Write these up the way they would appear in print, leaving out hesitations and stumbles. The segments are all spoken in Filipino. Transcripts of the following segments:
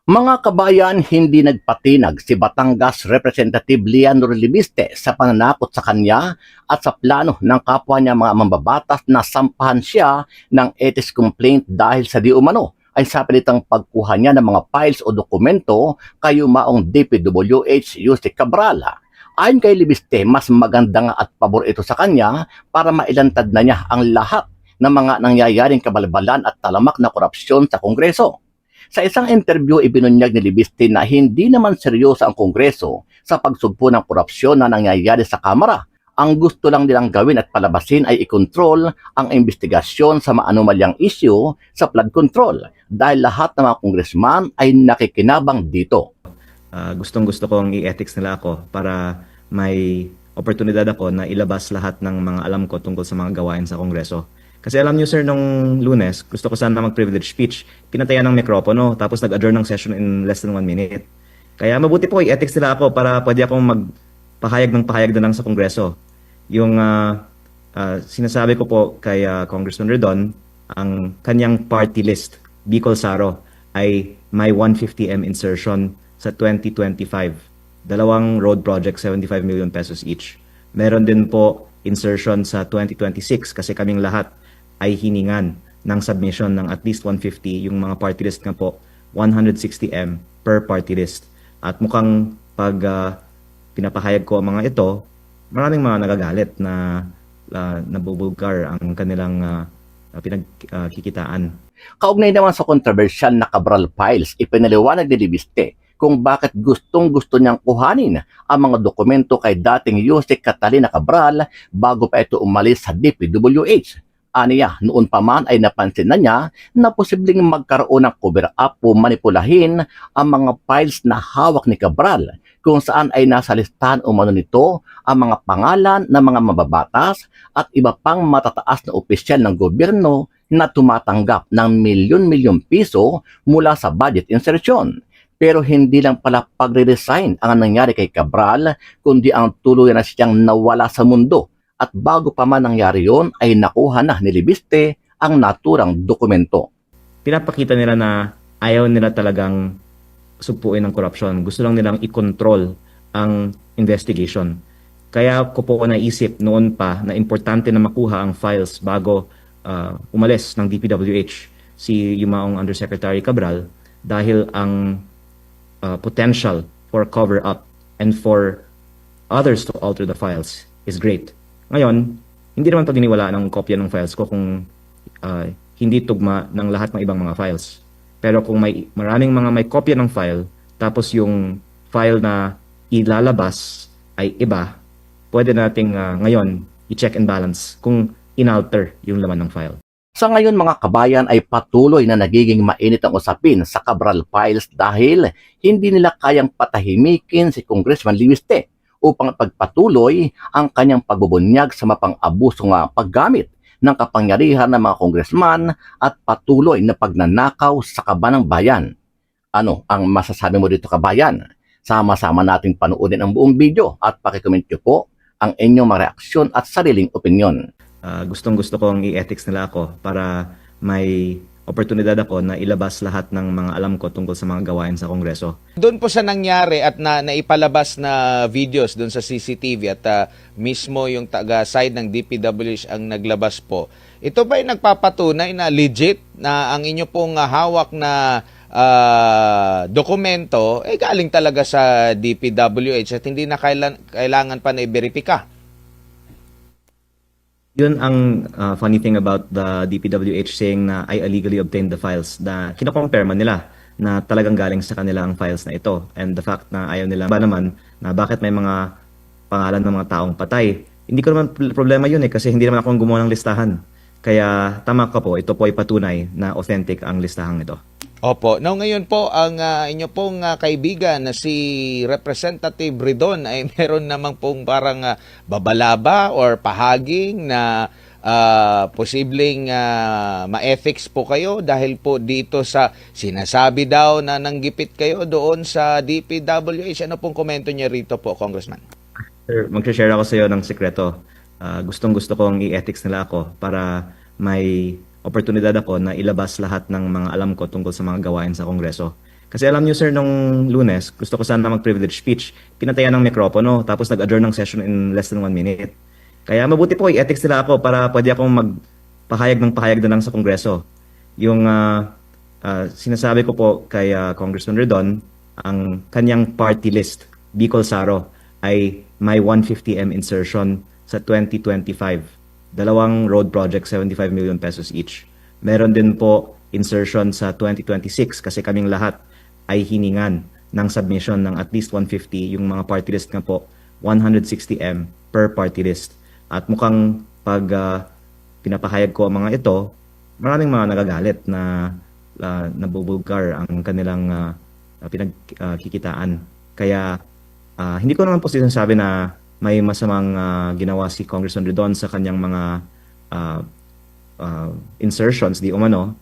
Mga kabayan, hindi nagpatinag si Batangas Representative Leandro Libiste sa pananakot sa kanya at sa plano ng kapwa niya mga mambabatas na sampahan siya ng ethics complaint dahil sa di umano ay sa pilitang pagkuha niya ng mga files o dokumento kay yumaong DPWH Yusek Cabral. Ayon kay Libiste, mas maganda nga at pabor ito sa kanya para mailantad na niya ang lahat ng mga nangyayaring kabalbalan at talamak na korupsyon sa Kongreso. Sa isang interview, ibinunyag ni Libiste na hindi naman seryoso ang Kongreso sa pagsugpo ng korupsyon na nangyayari sa Kamara. Ang gusto lang nilang gawin at palabasin ay ikontrol ang investigasyon sa maanumalyang issue sa flood control dahil lahat ng mga congressman ay nakikinabang dito. Gustong-gusto kong i-ethics nila ako para may oportunidad ako na ilabas lahat ng mga alam ko tungkol sa mga gawain sa Kongreso. Kasi alam niyo sir, nung Lunes, gusto ko sana mag-privilege speech. Pinatayan ng mikropono, tapos nag-adjourn ng session in less than 1 minute. Kaya mabuti po, i-ethics nila ako para pwede akong magpahayag ng pahayag na lang sa Kongreso. Yung sinasabi ko po kay Congressman Redon, ang kanyang party list, Bicol Saro, ay may 150M insertion sa 2025. Dalawang road project, 75 million pesos each. Meron din po insertion sa 2026 kasi kaming lahat ay hiningan ng submission ng at least 150, yung mga party list nga po, 160M per party list. At mukhang pag pinapahayag ko ang mga ito, maraming mga nagagalit na nabubulgar ang kanilang pinagkikitaan. Kaugnay naman sa kontrobersyal na Cabral files, ipinaliwanag ni Libiste kung bakit gustong-gusto niyang kuhanin ang mga dokumento kay dating Yusek Catalina Cabral bago pa ito umalis sa DPWH. Aniya, noon pa man ay napansin na niya na posibleng magkaroon ng cover-up o manipulahin ang mga files na hawak ni Cabral kung saan ay nasa listahan umano nito ang mga pangalan ng mga mababatas at iba pang matataas na opisyal ng gobyerno na tumatanggap ng milyon-milyong piso mula sa budget insertion. Pero hindi lang pala pagre-resign ang nangyari kay Cabral, kundi ang tuluyan na siyang nawala sa mundo. At bago pa man nangyari yon ay nakuha na ni Libiste ang naturang dokumento. Pinapakita nila na ayaw nila talagang sugpuin ng korupsyon. Gusto lang nilang i-control ang investigation. Kaya ko po naisip noon pa na importante na makuha ang files bago umalis ng DPWH si Yumaong Undersecretary Cabral dahil ang potential for cover-up and for others to alter the files is great. Ngayon, hindi naman pagdiniwala ng kopya ng files ko kung hindi tugma ng lahat ng ibang mga files. Pero kung maraming mga may kopya ng file, tapos yung file na ilalabas ay iba, pwede nating ngayon i-check and balance kung inalter yung laman ng file. Sa ngayon mga kabayan ay patuloy na nagiging mainit ang usapin sa Cabral files dahil hindi nila kayang patahimikin si Congressman Libiste upang pagpatuloy ang kanyang pagbubunyag sa mapang-abusong paggamit ng kapangyarihan ng mga congressman at patuloy na pagnanakaw sa kaban ng bayan. Ano ang masasabi mo dito kabayan? Sama-sama nating panuodin ang buong video at pakicomment nyo po ang inyong mga reaksyon at sariling opinyon. Gustong-gusto kong i-ethics nila ako para may oportunidad ako na ilabas lahat ng mga alam ko tungkol sa mga gawain sa Kongreso. Doon po sa nangyari at naipalabas na videos doon sa CCTV at mismo yung taga-side ng DPWH ang naglabas po. Ito ba ay nagpapatunay na legit na ang inyo pong hawak na dokumento ay galing talaga sa DPWH at hindi na kailangan pa na i-verifika? Yun ang funny thing about the DPWH saying na I illegally obtained the files, na kinocompare man nila na talagang galing sa kanila ang files na ito. And the fact na ayaw nila ba naman na bakit may mga pangalan ng mga taong patay. Hindi ko naman problema yun kasi hindi naman ako gumawa ng listahan. Kaya tama ka po, ito po ay patunay na authentic ang listahang ito. Opo. Now ngayon po, ang inyo pong kaibigan na si Representative Redon ay meron namang pong parang babalaba or pahaging na posibleng ma-ethics po kayo dahil po dito sa sinasabi daw na nanggipit kayo doon sa DPWH. Ano pong komento niya rito po, Congressman? Sir, mag-share ako sa iyo ng sekreto. Gustong-gusto kong i-ethics nila ako para may oportunidad ako na ilabas lahat ng mga alam ko tungkol sa mga gawain sa Kongreso. Kasi alam niyo sir, nung Lunes, gusto ko sana mag-privilege speech. Pinatayan ng mikropono, tapos nag-adjourn ng session in less than 1 minute. Kaya mabuti po, i-ethics nila ako para pwede akong magpahayag ng pahayag na lang sa Kongreso. Yung sinasabi ko po kay Congressman Redon, ang kanyang party list, Bicol Saro, ay may 150M insertion sa 2025. Dalawang road project, 75 million pesos each. Meron din po insertion sa 2026 kasi kaming lahat ay hiningan ng submission ng at least 150. Yung mga party list nga po, 160M per party list. At mukhang pag pinapahayag ko ang mga ito, maraming mga nagagalit na nabubulgar ang kanilang pinagkikitaan. Kaya hindi ko naman po sinasabi na may masamang ginawa si Congressman Redon sa kanyang mga insertions, di umano,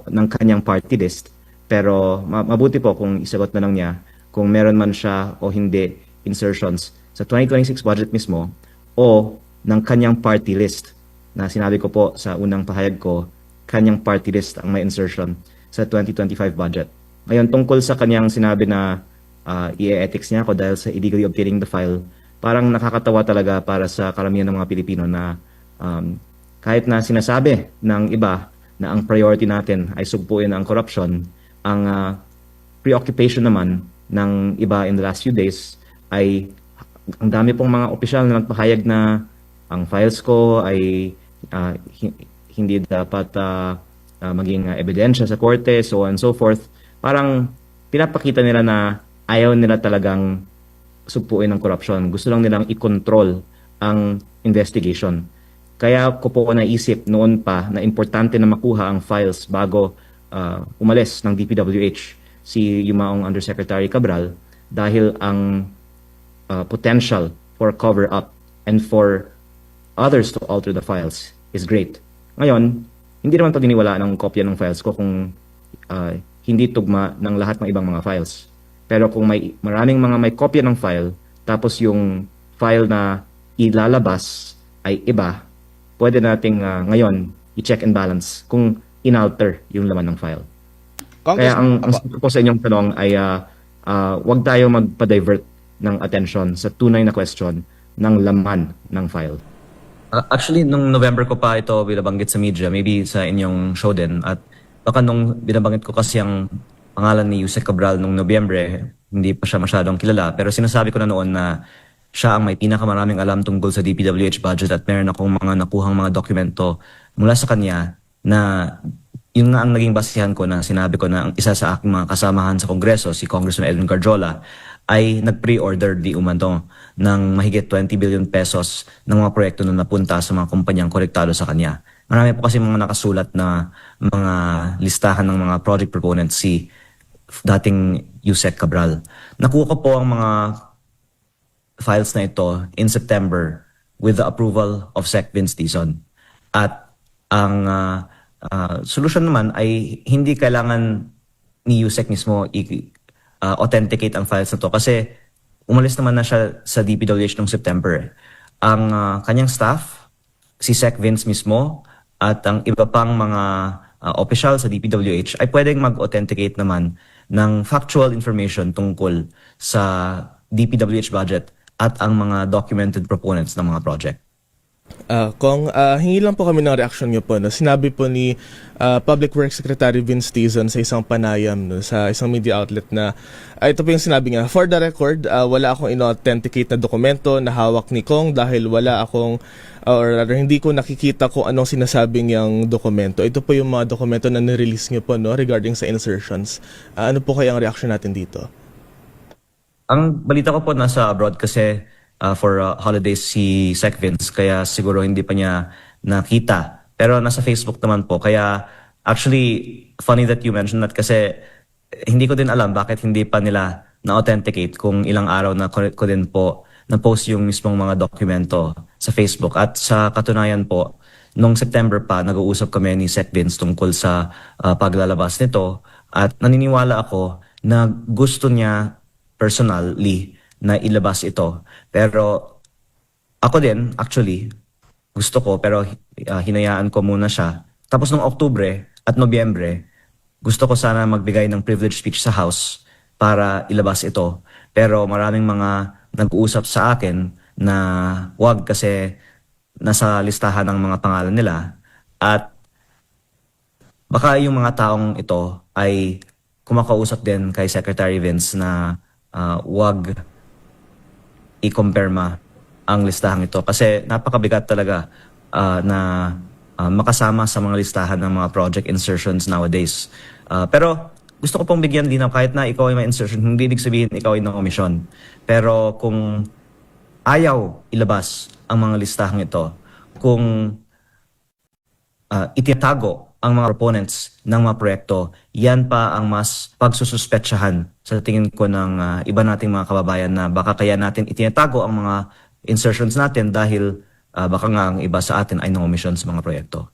ng kanyang party list. Pero mabuti po kung isagot na lang niya kung meron man siya o hindi insertions sa 2026 budget mismo o ng kanyang party list na sinabi ko po sa unang pahayag ko, kanyang party list ang may insertion sa 2025 budget. Ngayon, tungkol sa kanyang sinabi na i-ethics niya ako dahil sa illegally obtaining the file, parang nakakatawa talaga para sa karamihan ng mga Pilipino na kahit na sinasabi ng iba na ang priority natin ay sugpuin ang corruption, ang preoccupation naman ng iba in the last few days ay ang dami pong mga opisyal na nagpahayag na ang files ko ay hindi dapat maging ebidensya sa korte, so on and so forth. Parang pinapakita nila na ayaw nila talagang sugpuin ang corruption. Gusto lang nilang i-control ang investigation. Kaya ko po naisip noon pa na importante na makuha ang files bago umalis ng DPWH si Yumaong Undersecretary Cabral dahil ang potential for cover-up and for others to alter the files is great. Ngayon, hindi naman paniniwalaan ng kopya ng files ko kung hindi tugma ng lahat ng ibang mga files. Pero kung maraming mga may kopya ng file, tapos yung file na ilalabas ay iba, pwede nating ngayon i-check and balance kung inalter yung laman ng file. Kaya ang sagot ko sa inyong tanong ay wag tayo magpa-divert ng attention sa tunay na question ng laman ng file. Actually, nung November ko pa ito binabanggit sa media, maybe sa inyong show din. At baka nung binabanggit ko kasi ang pangalan ni Yusek Cabral nung Nobyembre, hindi pa siya masyadong kilala. Pero sinasabi ko na noon na siya ang may pinakamaraming alam tungkol sa DPWH budget at meron akong mga nakuhang mga dokumento mula sa kanya na yun nga ang naging basihan ko na sinabi ko na ang isa sa aking mga kasamahan sa Kongreso, si Congressman Edwin Garjola, ay nag-pre-order di umano ng mahigit 20 billion pesos ng mga proyekto na napunta sa mga kumpanyang konektado sa kanya. Marami po kasi mga nakasulat na mga listahan ng mga project proponents si dating Yusek Cabral. Nakuha ko po ang mga files na ito in September with the approval of Sec. Vince Dizon. At ang solusyon naman ay hindi kailangan ni Yusek mismo authenticate ang files na to kasi umalis naman na siya sa DPWH noong September. Ang kanyang staff, si Sec. Vince mismo at ang iba pang mga official sa DPWH ay pwedeng mag-authenticate naman ng factual information tungkol sa DPWH budget at ang mga documented proponents ng mga project. Kung hingi lang po kami ng reaction niyo po. No? Sinabi po ni Public Works Secretary Vince Dizon sa isang panayam, no? Sa isang media outlet na ito po yung sinabi niya, for the record, wala akong ino-authenticate na dokumento na hawak ni Kong dahil wala akong or rather, hindi ko nakikita kung anong sinasabing yung dokumento. Ito po yung mga dokumento na nirelease niyo po, no? Regarding sa insertions. Ano po kaya ang reaction natin dito? Ang balita ko po nasa abroad kasi for holidays si Sec. Vince, kaya siguro hindi pa niya nakita. Pero nasa Facebook naman po. Kaya actually, funny that you mentioned that kasi hindi ko din alam bakit hindi pa nila na-authenticate kung ilang araw na ko din po na-post yung mismong mga dokumento sa Facebook. At sa katunayan po, noong September pa, nag-uusap kami ni Sec. Vince tungkol sa paglalabas nito. At naniniwala ako na gusto niya personally na ilabas ito. Pero ako din, actually, gusto ko pero hinayaan ko muna siya. Tapos noong Oktubre at Nobyembre, gusto ko sana magbigay ng privilege speech sa House para ilabas ito. Pero maraming mga nag-uusap sa akin na wag kasi nasa listahan ng mga pangalan nila. At baka yung mga taong ito ay kumakausap din kay Secretary Vince na wag i-compirma ang listahang ito. Kasi napakabigat talaga na makasama sa mga listahan ng mga project insertions nowadays. Pero gusto ko pong bigyan linaw, kahit na ikaw ay may insertion, hindi ibig sabihin ikaw ay ng-komisyon. Pero kung ayaw ilabas ang mga listahang ito, kung itatago ang mga proponents ng mga proyekto, yan pa ang mas pagsususpetsahan sa tingin ko ng iba nating mga kababayan na baka kaya natin itinatago ang mga insertions natin dahil baka nga ang iba sa atin ay ng omission sa mga proyekto.